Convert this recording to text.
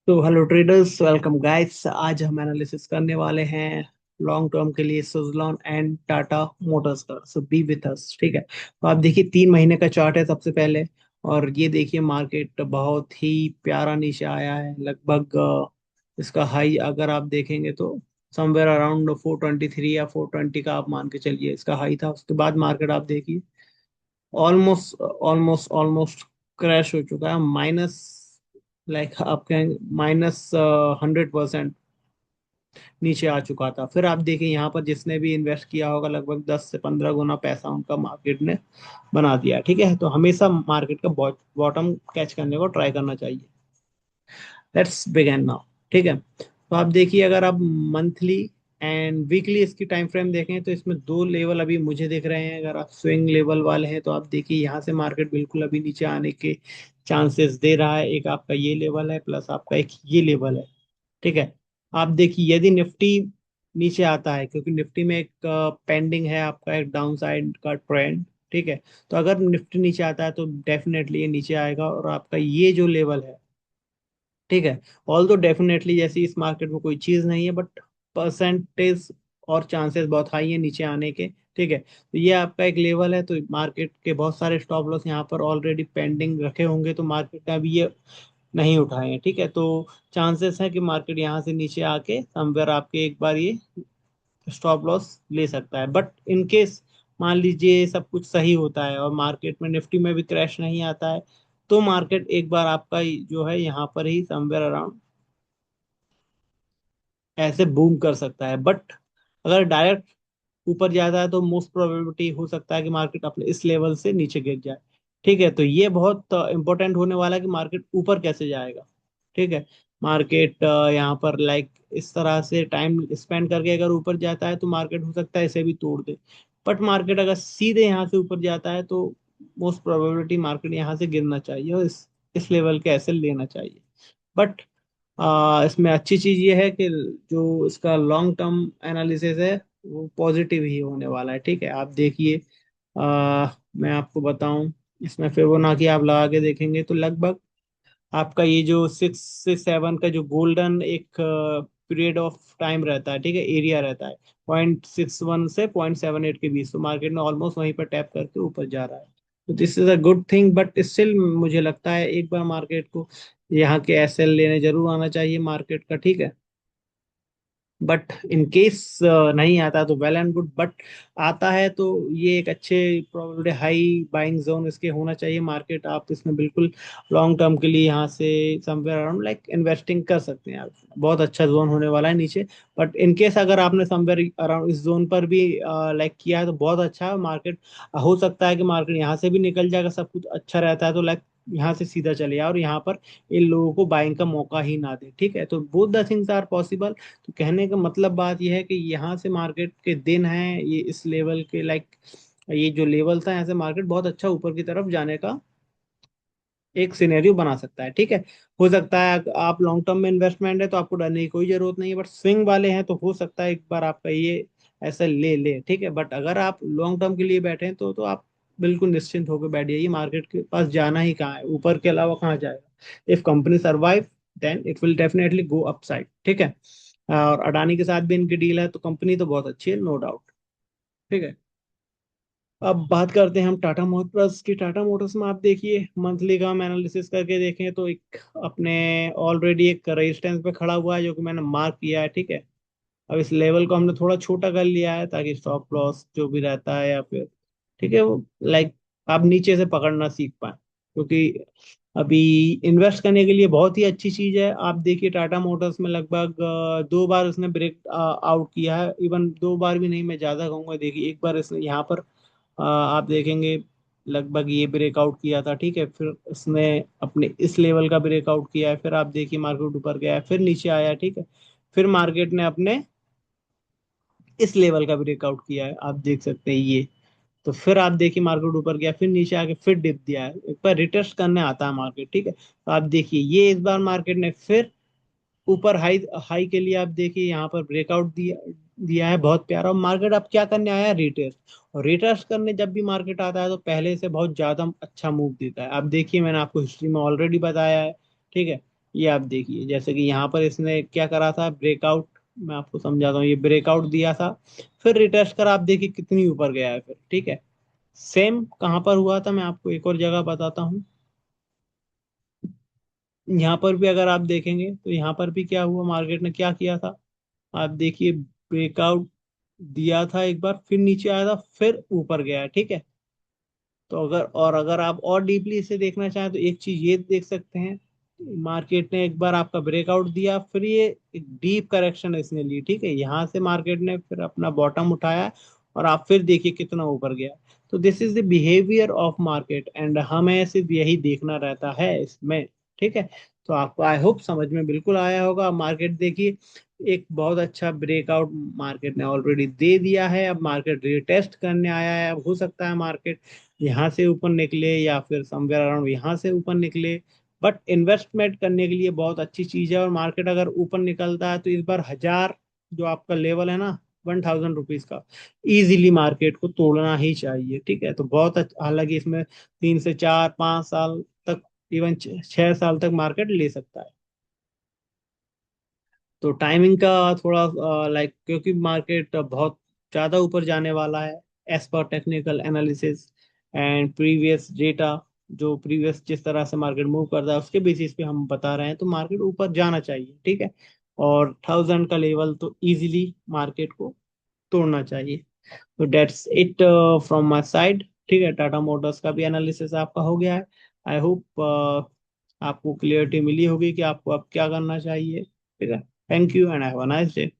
तो hello traders, welcome guys. आज हम एनालिसिस करने वाले हैं लॉन्ग टर्म के लिए सुज़लॉन एंड टाटा मोटर्स का। सो बी विथ अस, ठीक है। तो आप देखिए 3 महीने का चार्ट है सबसे पहले। और ये देखिए मार्केट बहुत ही प्यारा नीचे आया है। लगभग इसका हाई अगर आप देखेंगे तो समवेयर अराउंड 423 या 420 का आप मान के चलिए इसका हाई था। उसके बाद मार्केट आप देखिए ऑलमोस्ट ऑलमोस्ट ऑलमोस्ट क्रैश हो चुका है। माइनस, लाइक आप कहेंगे माइनस 100% नीचे आ चुका था। फिर आप देखिए यहाँ पर जिसने भी इन्वेस्ट किया होगा लगभग 10 से 15 गुना पैसा उनका मार्केट ने बना दिया है, ठीक है। तो हमेशा मार्केट का बॉटम कैच करने को ट्राई करना चाहिए। लेट्स बिगिन नाउ, ठीक है। तो आप देखिए अगर आप मंथली एंड वीकली इसकी टाइम फ्रेम देखें तो इसमें दो लेवल अभी मुझे दिख रहे हैं। अगर आप स्विंग लेवल वाले हैं तो आप देखिए यहाँ से मार्केट बिल्कुल अभी नीचे आने के चांसेस दे रहा है। एक आपका ये लेवल है प्लस आपका एक ये लेवल है, ठीक है। आप देखिए यदि निफ्टी नीचे आता है, क्योंकि निफ्टी में एक पेंडिंग है आपका एक डाउन साइड का ट्रेंड, ठीक है। तो अगर निफ्टी नीचे आता है तो डेफिनेटली ये नीचे आएगा और आपका ये जो लेवल है, ठीक है। ऑल दो डेफिनेटली जैसी इस मार्केट में कोई चीज नहीं है, बट परसेंटेज और चांसेस बहुत हाई है नीचे आने के, ठीक है। तो ये आपका एक लेवल है। तो मार्केट के बहुत सारे स्टॉप लॉस यहाँ पर ऑलरेडी पेंडिंग रखे होंगे, तो मार्केट ने अभी ये नहीं उठाए हैं, ठीक है। तो चांसेस है कि मार्केट यहाँ से नीचे आके समवेयर आपके एक बार ये स्टॉप लॉस ले सकता है। बट इन केस मान लीजिए सब कुछ सही होता है और मार्केट में निफ्टी में भी क्रैश नहीं आता है, तो मार्केट एक बार आपका जो है यहाँ पर ही समवेयर अराउंड ऐसे बूम कर सकता है। बट अगर डायरेक्ट ऊपर जाता है तो मोस्ट प्रोबेबिलिटी हो सकता है कि मार्केट अपने इस लेवल से नीचे गिर जाए, ठीक है। तो ये बहुत इंपॉर्टेंट होने वाला है कि मार्केट ऊपर कैसे जाएगा, ठीक है। मार्केट यहाँ पर लाइक इस तरह से टाइम स्पेंड करके अगर ऊपर जाता है तो मार्केट हो सकता है इसे भी तोड़ दे। बट मार्केट अगर सीधे यहाँ से ऊपर जाता है तो मोस्ट प्रोबेबिलिटी मार्केट यहाँ से गिरना चाहिए और इस लेवल के ऐसे लेना चाहिए। बट इसमें अच्छी चीज ये है कि जो इसका लॉन्ग टर्म एनालिसिस है वो पॉजिटिव ही होने वाला है, ठीक है। आप देखिए मैं आपको बताऊं, इसमें फिबोनाची आप लगा के देखेंगे तो लगभग आपका ये जो 6 से 7 का जो गोल्डन एक पीरियड ऑफ टाइम रहता है, ठीक है, एरिया रहता है 0.61 से 0.78 के बीच, तो मार्केट में ऑलमोस्ट वहीं पर टैप करके ऊपर जा रहा है। तो this is a good thing. But still मुझे लगता है एक बार मार्केट को यहाँ के एसएल लेने जरूर आना चाहिए मार्केट का, ठीक है। बट इन केस नहीं आता तो वेल एंड गुड। बट आता है तो ये एक अच्छे प्रोबेबिलिटी हाई बाइंग जोन इसके होना चाहिए। मार्केट आप इसमें बिल्कुल लॉन्ग टर्म के लिए यहाँ से समवेयर अराउंड लाइक इन्वेस्टिंग कर सकते हैं आप। बहुत अच्छा जोन होने वाला है नीचे। बट इन केस अगर आपने समवेयर अराउंड इस जोन पर भी लाइक किया है तो बहुत अच्छा है। मार्केट हो सकता है कि मार्केट यहाँ से भी निकल जाएगा, सब कुछ अच्छा रहता है तो लाइक यहाँ से सीधा चले जाए और यहाँ पर इन लोगों को बाइंग का मौका ही ना दे, ठीक है। तो both the things are possible. तो कहने का मतलब बात यह है कि यहाँ से मार्केट के दिन हैं ये इस लेवल के लाइक ये जो लेवल था यहाँ से मार्केट बहुत अच्छा ऊपर की तरफ जाने का एक सिनेरियो बना सकता है, ठीक है। हो सकता है आप लॉन्ग टर्म में इन्वेस्टमेंट है तो आपको डरने की कोई जरूरत नहीं है। बट स्विंग वाले हैं तो हो सकता है एक बार आपका ये ऐसा ले ले, ठीक है। बट अगर आप लॉन्ग टर्म के लिए बैठे हैं तो आप बिल्कुल निश्चिंत होकर बैठ जाइए। मार्केट के पास जाना ही कहाँ है, ऊपर के अलावा कहाँ जाएगा। If company survive then it will definitely go upside, ठीक है। और अडानी के साथ भी इनकी डील है तो कंपनी तो बहुत अच्छी है, नो डाउट, ठीक है। अब बात करते हैं हम टाटा मोटर्स की। टाटा मोटर्स में आप देखिए मंथली का हम एनालिसिस करके देखें तो एक अपने ऑलरेडी एक रेजिस्टेंस पे खड़ा हुआ है जो कि मैंने मार्क किया है, ठीक है। अब इस लेवल को हमने थोड़ा छोटा कर लिया है ताकि स्टॉप लॉस जो भी रहता है या फिर, ठीक है, वो लाइक आप नीचे से पकड़ना सीख पाए। क्योंकि अभी इन्वेस्ट करने के लिए बहुत ही अच्छी चीज है। आप देखिए टाटा मोटर्स में लगभग 2 बार उसने ब्रेक आउट किया है। इवन 2 बार भी नहीं, मैं ज्यादा कहूंगा। देखिए एक बार इसने यहाँ पर आप देखेंगे लगभग ये ब्रेकआउट किया था, ठीक है। फिर इसने अपने इस लेवल का ब्रेकआउट किया है। फिर आप देखिए मार्केट ऊपर गया है फिर नीचे आया, ठीक है। फिर मार्केट ने अपने इस लेवल का ब्रेकआउट किया है, आप देख सकते हैं ये। तो फिर आप देखिए मार्केट ऊपर गया फिर नीचे आके फिर डिप दिया है। एक बार रिटेस्ट करने आता है मार्केट, ठीक है। तो आप देखिए ये इस बार मार्केट ने फिर ऊपर हाई हाई के लिए आप देखिए यहाँ पर ब्रेकआउट दिया दिया है बहुत प्यारा। और मार्केट अब क्या करने आया है, रिटेस्ट। और रिटेस्ट करने जब भी मार्केट आता है तो पहले से बहुत ज्यादा अच्छा मूव देता है। आप देखिए मैंने आपको हिस्ट्री में ऑलरेडी बताया है, ठीक है। ये आप देखिए, जैसे कि यहाँ पर इसने क्या करा था, ब्रेकआउट। मैं आपको समझाता हूँ, ये ब्रेकआउट दिया था, फिर रिटेस्ट करा, आप देखिए कितनी ऊपर गया है फिर। ठीक है, सेम कहाँ पर हुआ था, मैं आपको एक और जगह बताता हूँ। यहाँ पर भी अगर आप देखेंगे तो यहाँ पर भी क्या हुआ, मार्केट ने क्या किया था, आप देखिए, ब्रेकआउट दिया था एक बार, फिर नीचे आया था, फिर ऊपर गया। ठीक है, तो अगर आप और डीपली इसे देखना चाहें तो एक चीज ये देख सकते हैं, मार्केट ने एक बार आपका ब्रेकआउट दिया, फिर ये एक डीप करेक्शन इसने ली। ठीक है, यहाँ से मार्केट ने फिर अपना बॉटम उठाया, और आप फिर देखिए कितना ऊपर गया। तो this is the behaviour of market, and हमें सिर्फ यही देखना रहता है इसमें। ठीक है, तो आपको आई होप समझ में बिल्कुल आया होगा। मार्केट देखिए, एक बहुत अच्छा ब्रेकआउट मार्केट ने ऑलरेडी दे दिया है, अब मार्केट रीटेस्ट करने आया है। अब हो सकता है मार्केट यहाँ से ऊपर निकले, या फिर समवेयर अराउंड यहाँ से ऊपर निकले, बट इन्वेस्टमेंट करने के लिए बहुत अच्छी चीज है। और मार्केट अगर ऊपर निकलता है तो इस बार 1000 जो आपका लेवल है ना, 1000 रुपीज का, इजीली मार्केट को तोड़ना ही चाहिए। ठीक है, तो बहुत अच्छा, हालांकि इसमें 3 से 4 5 साल तक, इवन 6 साल तक मार्केट ले सकता है। तो टाइमिंग का थोड़ा लाइक, क्योंकि मार्केट बहुत ज़्यादा ऊपर जाने वाला है, as per technical analysis and previous data, जो प्रीवियस जिस तरह से मार्केट मूव करता है उसके बेसिस पे हम बता रहे हैं, तो मार्केट ऊपर जाना चाहिए। ठीक है, और 1000 का लेवल तो इजीली मार्केट को तोड़ना चाहिए। तो that's it from my side. ठीक है, टाटा मोटर्स का भी एनालिसिस आपका हो गया है। आई होप आपको क्लियरिटी मिली होगी कि आपको अब क्या करना चाहिए। ठीक है, thank you and have a nice day.